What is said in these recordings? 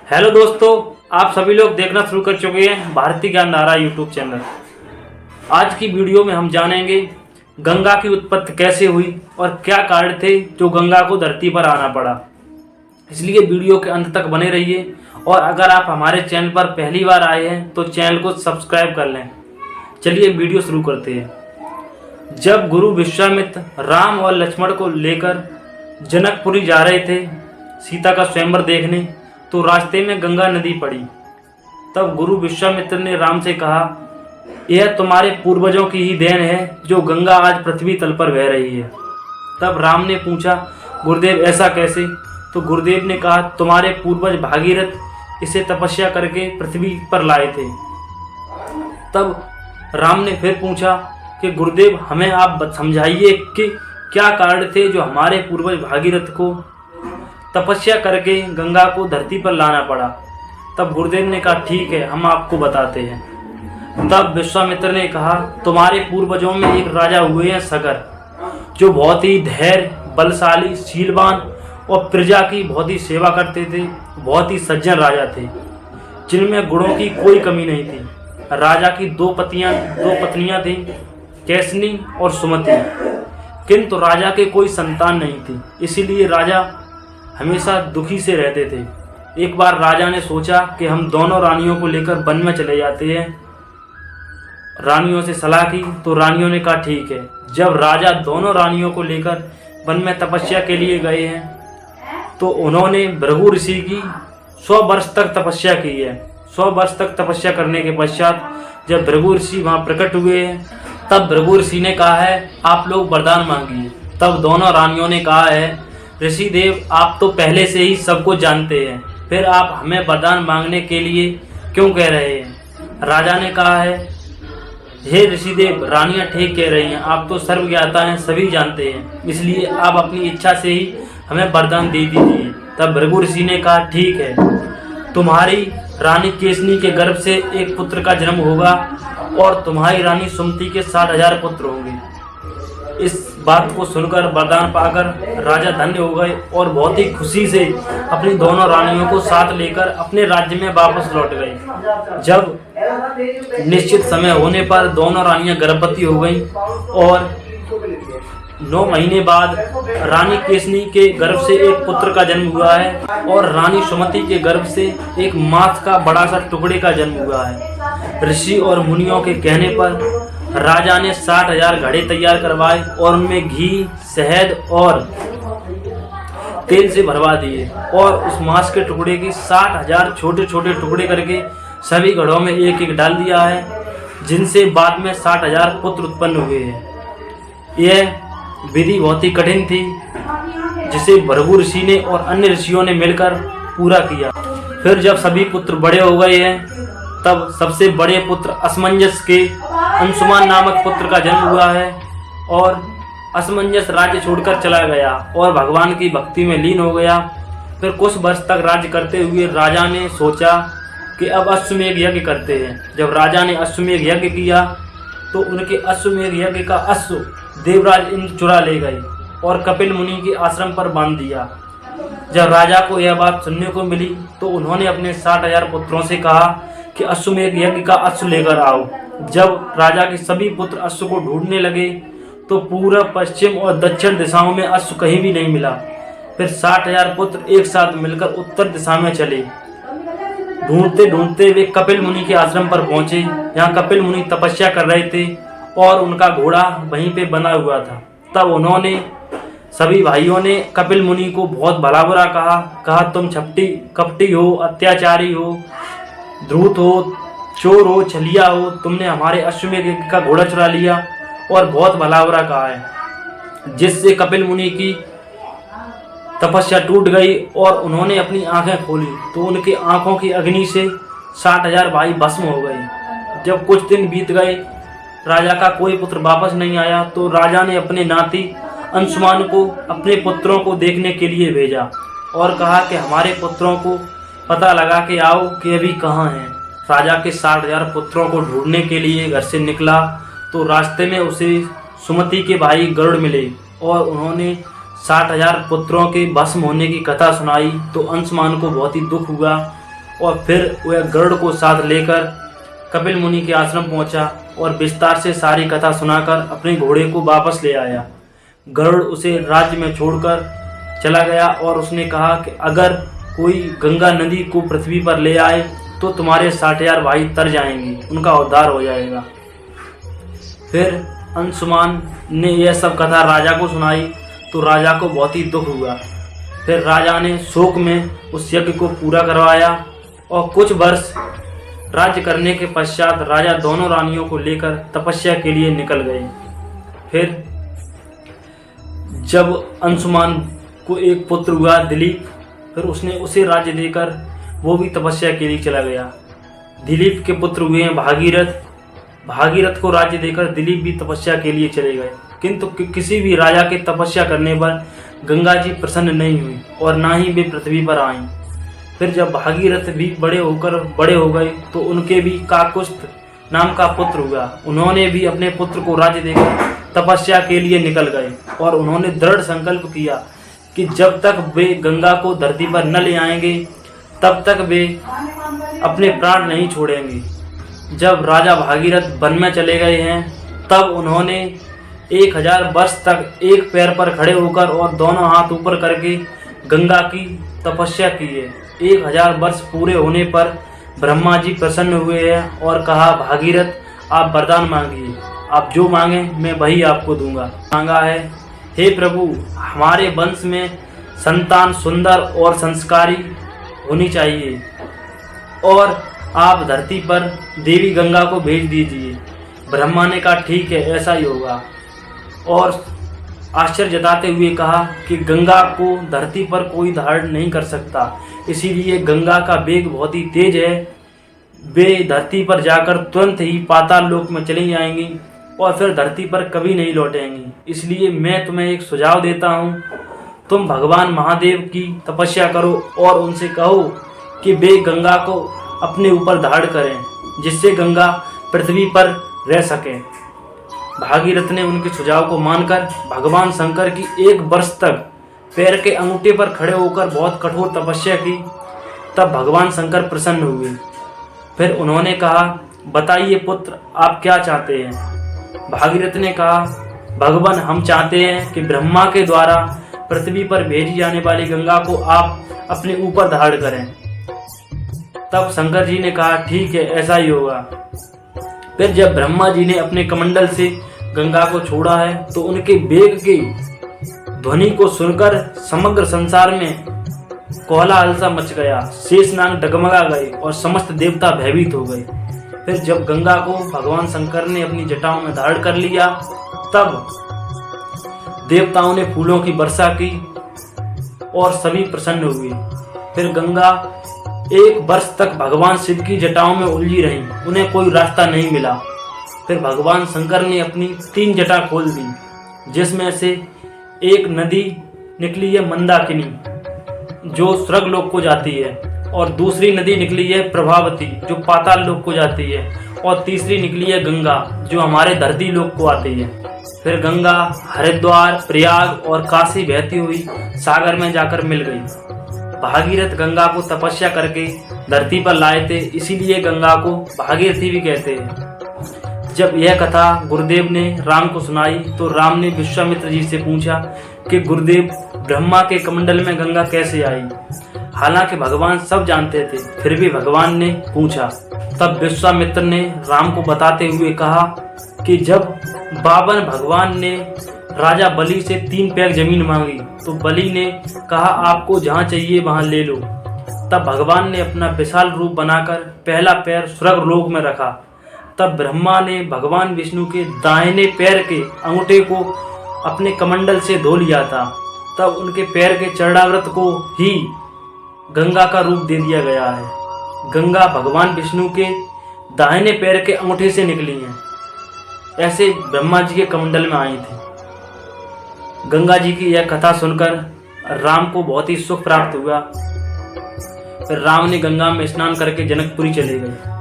Hello दोस्तों, आप सभी लोग देखना शुरू कर चुके हैं भारतीय ज्ञानधारा यूट्यूब चैनल। आज की वीडियो में हम जानेंगे गंगा की उत्पत्ति कैसे हुई और क्या कारण थे जो गंगा को धरती पर आना पड़ा। इसलिए वीडियो के अंत तक बने रहिए और अगर आप हमारे चैनल पर पहली बार आए हैं तो चैनल को सब्सक्राइब कर लें। चलिए वीडियो शुरू करते हैं। जब गुरु विश्वामित्र राम और लक्ष्मण को लेकर जनकपुरी जा रहे थे सीता का स्वयंवर देखने, तो रास्ते में गंगा नदी पड़ी। तब गुरु विश्वामित्र ने राम से कहा, यह तुम्हारे पूर्वजों की ही देन है जो गंगा आज पृथ्वी तल पर बह रही है। तब राम ने पूछा, गुरुदेव ऐसा कैसे? तो गुरुदेव ने कहा, तुम्हारे पूर्वज भागीरथ इसे तपस्या करके पृथ्वी पर लाए थे। तब राम ने फिर पूछा कि गुरुदेव हमें आप समझाइए कि क्या कारण थे जो हमारे पूर्वज भागीरथ को तपस्या करके गंगा को धरती पर लाना पड़ा। तब गुरुदेव ने कहा, ठीक है, हम आपको बताते हैं। तब विश्वामित्र ने कहा, तुम्हारे पूर्वजों में एक राजा हुए हैं सगर, जो बहुत ही धैर्य, बलशाली, शीलवान और प्रजा की बहुत ही सेवा करते थे। बहुत ही सज्जन राजा थे जिनमें गुणों की कोई कमी नहीं थी। राजा की दो पत्नियां थीं, कैसनी और सुमति, किंतु राजा के कोई संतान नहीं थी। इसीलिए राजा हमेशा दुखी से रहते थे। एक बार राजा ने सोचा कि हम दोनों रानियों को लेकर वन में चले जाते हैं। रानियों से सलाह की तो रानियों ने कहा, ठीक है। जब राजा दोनों रानियों को लेकर वन में तपस्या के लिए गए हैं तो उन्होंने भृगु ऋषि की 100 वर्ष तक तपस्या की है। 100 वर्ष तक तपस्या करने के पश्चात जब भृगु ऋषि वहाँ प्रकट हुए हैं, तब भृगु ऋषि ने कहा है, आप लोग वरदान मांगिए। तब दोनों रानियों ने कहा है, ऋषि देव आप तो पहले से ही सब कुछ जानते हैं, फिर आप हमें वरदान मांगने के लिए क्यों कह रहे हैं? राजा ने कहा है, हे ऋषि देव, रानियां ठीक कह रही हैं, आप तो सर्वज्ञाता हैं, सभी जानते हैं, इसलिए आप अपनी इच्छा से ही हमें वरदान दे दीजिए। तब भृगु ऋषि ने कहा, ठीक है, तुम्हारी रानी केसनी के गर्भ से एक पुत्र का जन्म होगा और तुम्हारी रानी सुमति के 60,000 पुत्र होंगे। इस बात को सुनकर वरदान पाकर राजा धन्य हो गए और बहुत ही खुशी से अपनी दोनों रानियों को साथ लेकर अपने राज्य में वापस लौट गए। जब निश्चित समय होने पर दोनों रानियां गर्भवती हो गईं और 9 महीने बाद रानी केसनी के गर्भ से एक पुत्र का जन्म हुआ है और रानी सुमति के गर्भ से एक मांस का बड़ा सा टुकड़े का जन्म हुआ है। ऋषि और मुनियों के कहने पर राजा ने 60,000 घड़े तैयार करवाए और उनमें घी, शहद और तेल से भरवा दिए और उस मांस के टुकड़े की 60,000 छोटे छोटे टुकड़े करके सभी घड़ों में एक एक डाल दिया है, जिनसे बाद में 60,000 पुत्र उत्पन्न हुए हैं। यह विधि बहुत ही कठिन थी जिसे भृगु ऋषि ने और अन्य ऋषियों ने मिलकर पूरा किया। फिर जब सभी पुत्र बड़े हो गए हैं तब सबसे बड़े पुत्र असमंजस के अंशुमान नामक पुत्र का जन्म हुआ है और असमंजस राज्य छोड़कर चला गया और भगवान की भक्ति में लीन हो गया। फिर कुछ वर्ष तक राज्य करते हुए राजा ने सोचा कि अब अश्वमेध यज्ञ करते हैं। जब राजा ने अश्वमेध यज्ञ किया तो उनके अश्वमेध यज्ञ का अश्व देवराज इंद्र चुरा ले गए और कपिल मुनि के आश्रम पर बांध दिया। जब राजा को यह बात सुनने को मिली तो उन्होंने अपने 60,000 पुत्रों से कहा कि अश्वमेध यज्ञ का अश्व लेकर आओ। जब राजा के सभी पुत्र अश्व को ढूंढने लगे तो पूर्व, पश्चिम और दक्षिण दिशाओं में अश्व कहीं भी नहीं मिला। फिर 60,000 पुत्र एक साथ मिलकर उत्तर दिशा में चले। ढूंढते ढूंढते वे कपिल मुनि के आश्रम पर पहुंचे। यहाँ कपिल मुनि तपस्या कर रहे थे और उनका घोड़ा वहीं पे बना हुआ था। तब उन्होंने सभी भाइयों ने कपिल मुनि को बहुत भला बुरा कहा, तुम कपटी हो, अत्याचारी हो, ध्रुत हो, चोर हो, छलिया हो, तुमने हमारे अश्वमेध यज्ञ का घोड़ा चुरा लिया और बहुत भला बुरा कहा है, जिससे कपिल मुनि की तपस्या टूट गई और उन्होंने अपनी आंखें खोली तो उनकी आंखों की अग्नि से 60,000 भाई भस्म हो गए। जब कुछ दिन बीत गए, राजा का कोई पुत्र वापस नहीं आया तो राजा ने अपने नाती अंशुमान को अपने पुत्रों को देखने के लिए भेजा और कहा कि हमारे पुत्रों को पता लगा के आओ कि अभी कहाँ हैं। राजा के 60,000 पुत्रों को ढूंढने के लिए घर से निकला तो रास्ते में उसे सुमति के भाई गरुड़ मिले और उन्होंने 60,000 पुत्रों के भस्म होने की कथा सुनाई तो अंशुमान को बहुत ही दुख हुआ और फिर वह गरुड़ को साथ लेकर कपिल मुनि के आश्रम पहुंचा और विस्तार से सारी कथा सुनाकर अपने घोड़े को वापस ले आया। गरुड़ उसे राज्य में छोड़कर चला गया और उसने कहा कि अगर कोई गंगा नदी को पृथ्वी पर ले आए तो तुम्हारे 60,000 भाई तर जाएंगे, उनका उद्धार हो जाएगा। फिर अंशुमान ने यह सब कथा राजा को सुनाई तो राजा को बहुत ही दुख हुआ। फिर राजा ने शोक में उस यज्ञ को पूरा करवाया और कुछ वर्ष राज्य करने के पश्चात राजा दोनों रानियों को लेकर तपस्या के लिए निकल गए। फिर जब अंशुमान को एक पुत्र हुआ दिलीप, फिर उसने उसे राज्य देकर वो भी तपस्या के लिए चला गया। दिलीप के पुत्र हुए हैं भागीरथ। भागीरथ को राज्य देकर दिलीप भी तपस्या के लिए चले गए, किंतु किसी भी राजा के तपस्या करने पर गंगा जी प्रसन्न नहीं हुई और ना ही वे पृथ्वी पर आईं। फिर जब भागीरथ भी बड़े हो गए तो उनके भी काकुस्थ नाम का पुत्र हुआ। उन्होंने भी अपने पुत्र को राज्य देकर तपस्या के लिए निकल गए और उन्होंने दृढ़ संकल्प किया कि जब तक वे गंगा को धरती पर न ले आएंगे तब तक वे अपने प्राण नहीं छोड़ेंगे। जब राजा भागीरथ वन में चले गए हैं तब उन्होंने 1000 वर्ष तक एक पैर पर खड़े होकर और दोनों हाथ ऊपर करके गंगा की तपस्या की है। 1000 वर्ष पूरे होने पर ब्रह्मा जी प्रसन्न हुए हैं और कहा, भागीरथ आप वरदान मांगिए, आप जो मांगे मैं वही आपको दूंगा। मांगा है, हे प्रभु हमारे वंश में संतान सुंदर और संस्कारी होनी चाहिए और आप धरती पर देवी गंगा को भेज दीजिए। ब्रह्मा ने कहा ठीक है ऐसा ही होगा और आश्चर्य जताते हुए कहा कि गंगा को धरती पर कोई धारण नहीं कर सकता, इसीलिए गंगा का वेग बहुत ही तेज है। वे धरती पर जाकर तुरंत ही पाताल लोक में चली जाएंगी और फिर धरती पर कभी नहीं लौटेंगी। इसलिए मैं तुम्हें एक सुझाव देता हूँ, तुम भगवान महादेव की तपस्या करो और उनसे कहो कि वे गंगा को अपने ऊपर धारण करें, जिससे गंगा पृथ्वी पर रह सके। भागीरथ ने उनके सुझाव को मानकर भगवान शंकर की 1 वर्ष तक पैर के अंगूठे पर खड़े होकर बहुत कठोर तपस्या की। तब भगवान शंकर प्रसन्न हुए। फिर उन्होंने कहा, बताइए पुत्र आप क्या चाहते हैं। भागीरथ ने कहा, भगवान हम चाहते हैं कि ब्रह्मा के द्वारा पृथ्वी पर भेजी जाने वाली गंगा को आप अपने ऊपर धारण करें। तब शंकर जी ने कहा ठीक है ऐसा ही होगा। फिर जब ब्रह्मा जी ने अपने कमंडल से गंगा को छोड़ा है तो उनके वेग की ध्वनि को सुनकर समग्र संसार में कोलाहल सा मच गया। शेषनाग डगमगा गए और समस्त देवता भयभीत हो गए। फिर जब गंगा को भगवान शंकर ने अपनी जटाओं में धारण कर लिया तब देवताओं ने फूलों की वर्षा की और सभी प्रसन्न हुए। फिर गंगा 1 वर्ष तक भगवान शिव की जटाओं में उलझी रही, उन्हें कोई रास्ता नहीं मिला। फिर भगवान शंकर ने अपनी 3 जटा खोल दी, जिसमें से एक नदी निकली है मंदाकिनी जो स्वर्गलोक को जाती है, और दूसरी नदी निकली है प्रभावती जो पाताल लोक को जाती है, और तीसरी निकली है गंगा जो हमारे धरती लोक को आती है। फिर गंगा हरिद्वार, प्रयाग और काशी बहती हुई सागर में जाकर मिल गई। भागीरथ गंगा को तपस्या करके धरती पर लाए थे, इसीलिए गंगा को भागीरथी भी कहते हैं। जब यह कथा गुरुदेव ने राम को सुनाई तो राम ने विश्वामित्र जी से पूछा कि गुरुदेव ब्रह्मा के कमंडल में गंगा कैसे आई। हालांकि भगवान सब जानते थे, फिर भी भगवान ने पूछा। तब विश्वामित्र ने राम को बताते हुए कहा कि जब बावन भगवान ने राजा बलि से 3 पैग जमीन मांगी तो बलि ने कहा आपको जहाँ चाहिए वहाँ ले लो। तब भगवान ने अपना विशाल रूप बनाकर पहला पैर स्वर्गलोक में रखा। तब ब्रह्मा ने भगवान विष्णु के दाहिने पैर के अंगूठे को अपने कमंडल से धो लिया था। तब उनके पैर के चरणाव्रत को ही गंगा का रूप दे दिया गया है। गंगा भगवान विष्णु के दाहिने पैर के अंगूठे से निकली हैं, ऐसे ब्रह्मा जी के कमंडल में आई थी। गंगा जी की यह कथा सुनकर राम को बहुत ही सुख प्राप्त हुआ। फिर राम ने गंगा में स्नान करके जनकपुरी चले गए।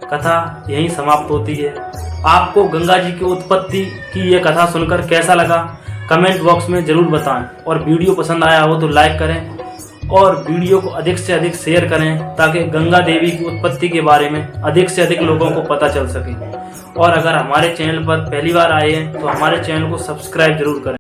कथा यहीं समाप्त होती है। आपको गंगा जी की उत्पत्ति की यह कथा सुनकर कैसा लगा कमेंट बॉक्स में ज़रूर बताएं, और वीडियो पसंद आया हो तो लाइक करें और वीडियो को अधिक से अधिक शेयर करें ताकि गंगा देवी की उत्पत्ति के बारे में अधिक से अधिक लोगों को पता चल सके। और अगर हमारे चैनल पर पहली बार आए हैं तो हमारे चैनल को सब्सक्राइब जरूर करें।